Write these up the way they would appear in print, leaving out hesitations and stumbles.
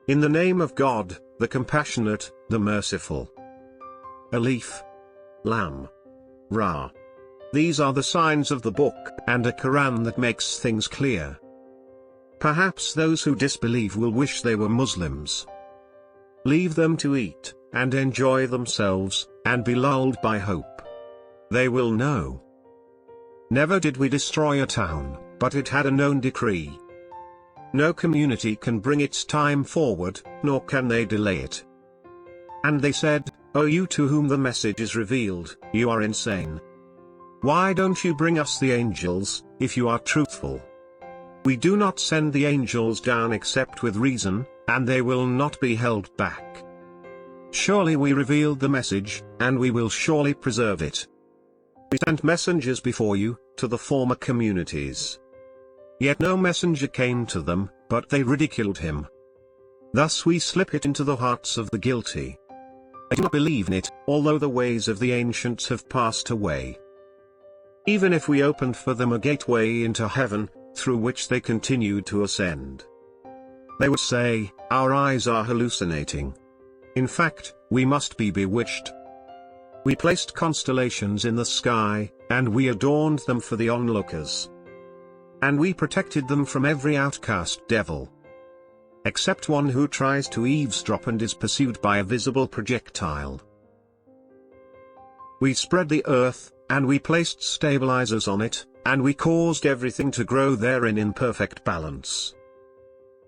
In the name of God, the compassionate, the merciful. Alif. Lam. Ra. These are the signs of the book, and a Quran that makes things clear. Perhaps those who disbelieve will wish they were Muslims. Leave them to eat, and enjoy themselves, and be lulled by hope. They will know. Never did we destroy a town, but it had a known decree. No community can bring its time forward, nor can they delay it. And they said, O you to whom the message is revealed, you are insane. Why don't you bring us the angels, if you are truthful? We do not send the angels down except with reason, and they will not be held back. Surely we revealed the message, and we will surely preserve it. We sent messengers before you, to the former communities. Yet no messenger came to them, but they ridiculed him. Thus we slip it into the hearts of the guilty. They do not believe in it, although the ways of the ancients have passed away. Even if we opened for them a gateway into heaven, through which they continued to ascend, they would say, our eyes are hallucinating. In fact, we must be bewitched. We placed constellations in the sky, and we adorned them for the onlookers. And we protected them from every outcast devil. Except one who tries to eavesdrop and is pursued by a visible projectile. We spread the earth, and we placed stabilizers on it, and we caused everything to grow therein in perfect balance.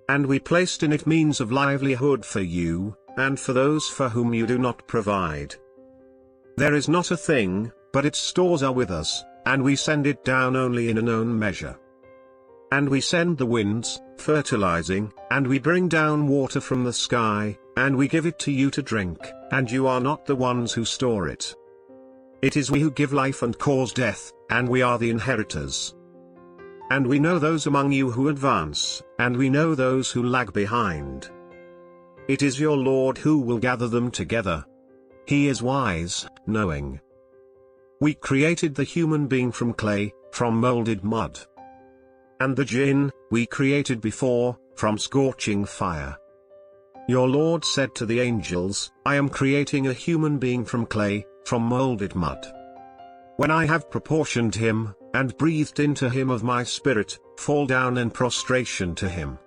And we placed in it means of livelihood for you, and for those for whom you do not provide. There is not a thing, but its stores are with us, and we send it down only in a known measure. And we send the winds, fertilizing, and we bring down water from the sky, and we give it to you to drink, and you are not the ones who store it. It is we who give life and cause death, and we are the inheritors. And we know those among you who advance, and we know those who lag behind. It is your Lord who will gather them together. He is wise, knowing. We created the human being from clay, from molded mud. And the jinn, we created before, from scorching fire. Your Lord said to the angels, I am creating a human being from clay, from molded mud. When I have proportioned him, and breathed into him of my spirit, fall down in prostration to him.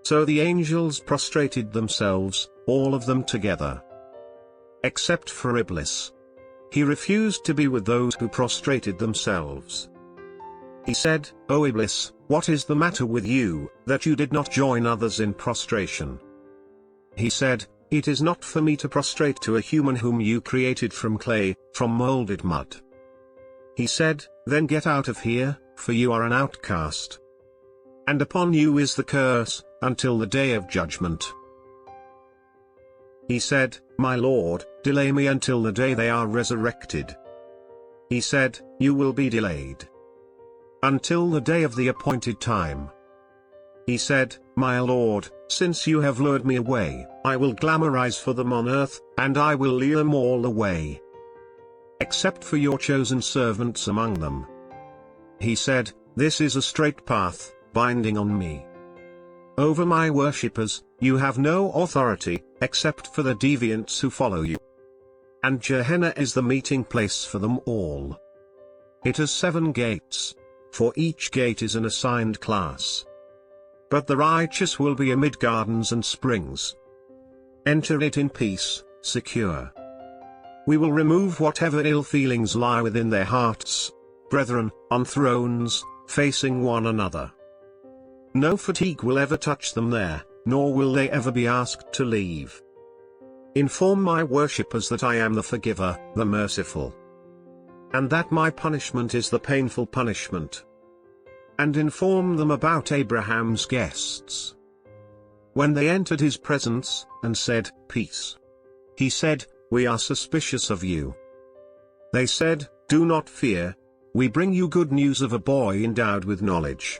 So the angels prostrated themselves, all of them together. Except for Iblis. He refused to be with those who prostrated themselves. He said, O Iblis, what is the matter with you, that you did not join others in prostration? He said, it is not for me to prostrate to a human whom you created from clay, from molded mud. He said, then get out of here, for you are an outcast. And upon you is the curse, until the day of judgment. He said, my Lord, delay me until the day they are resurrected. He said, you will be delayed until the day of the appointed time. He said, my Lord, since you have lured me away, I will glamorize for them on earth, and I will lure them all away. Except for your chosen servants among them. He said, this is a straight path, binding on me. Over my worshippers, you have no authority, except for the deviants who follow you. And Gehenna is the meeting place for them all. It has 7 gates. For each gate is an assigned class. But the righteous will be amid gardens and springs. Enter it in peace, secure. We will remove whatever ill feelings lie within their hearts, brethren, on thrones, facing one another. No fatigue will ever touch them there, nor will they ever be asked to leave. Inform my worshippers that I am the forgiver, the merciful. And that my punishment is the painful punishment. And inform them about Abraham's guests. When they entered his presence, and said, peace. He said, we are suspicious of you. They said, do not fear, we bring you good news of a boy endowed with knowledge.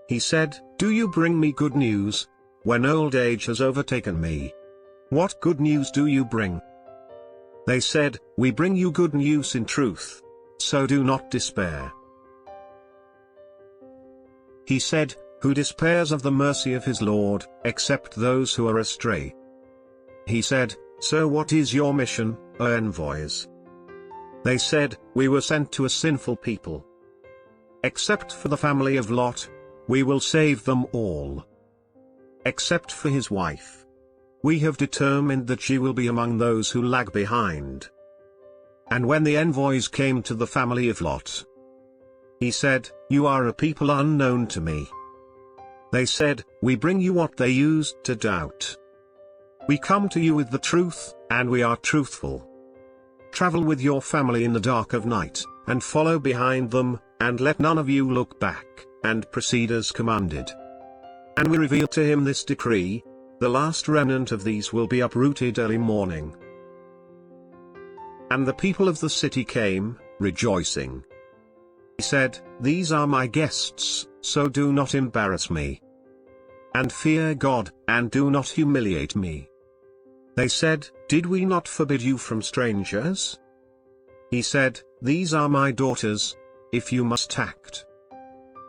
He said, do you bring me good news, when old age has overtaken me? What good news do you bring? They said, we bring you good news in truth, so do not despair. He said, who despairs of the mercy of his Lord, except those who are astray. He said, "So what is your mission, O envoys?" They said, "We were sent to a sinful people. Except for the family of Lot, we will save them all. Except for his wife. We have determined that she will be among those who lag behind." And when the envoys came to the family of Lot, he said, "You are a people unknown to me." They said, "We bring you what they used to doubt. We come to you with the truth, and we are truthful. Travel with your family in the dark of night, and follow behind them, and let none of you look back, and proceed as commanded." And we revealed to him this decree: the last remnant of these will be uprooted early morning. And the people of the city came, rejoicing. He said, "These are my guests, so do not embarrass me. And fear God, and do not humiliate me." They said, "Did we not forbid you from strangers?" He said, "These are my daughters, if you must act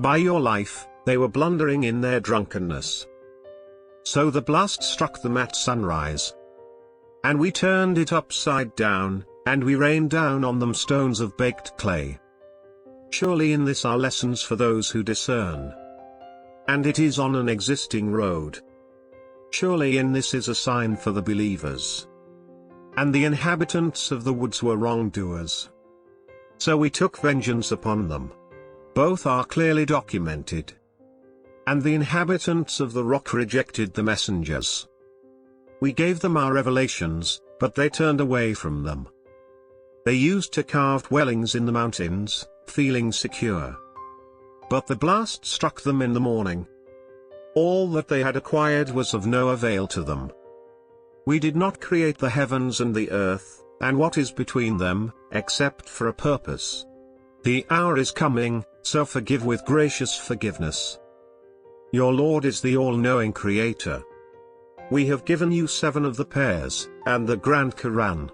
by your life." They were blundering in their drunkenness. So the blast struck them at sunrise. And we turned it upside down, and we rained down on them stones of baked clay. Surely in this are lessons for those who discern. And it is on an existing road. Surely in this is a sign for the believers. And the inhabitants of the woods were wrongdoers. So we took vengeance upon them. Both are clearly documented. And the inhabitants of the rock rejected the messengers. We gave them our revelations, but they turned away from them. They used to carve dwellings in the mountains, feeling secure. But the blast struck them in the morning. All that they had acquired was of no avail to them. We did not create the heavens and the earth, and what is between them, except for a purpose. The hour is coming, so forgive with gracious forgiveness. Your Lord is the all-knowing Creator. We have given you 7 of the pairs, and the Grand Quran.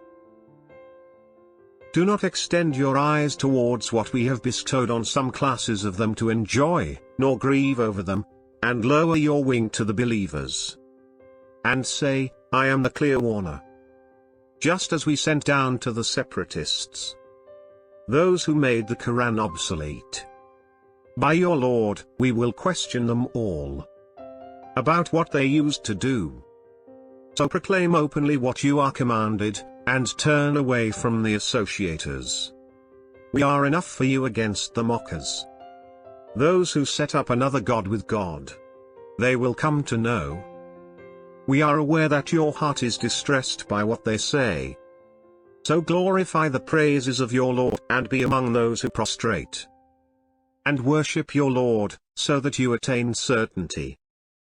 Do not extend your eyes towards what we have bestowed on some classes of them to enjoy, nor grieve over them, and lower your wing to the believers. And say, I am the clear warner. Just as we sent down to the separatists those who made the Quran obsolete. By your Lord, we will question them all about what they used to do. So proclaim openly what you are commanded, and turn away from the associators. We are enough for you against the mockers. Those who set up another god with God. They will come to know. We are aware that your heart is distressed by what they say. So glorify the praises of your Lord, and be among those who prostrate. And worship your Lord, so that you attain certainty.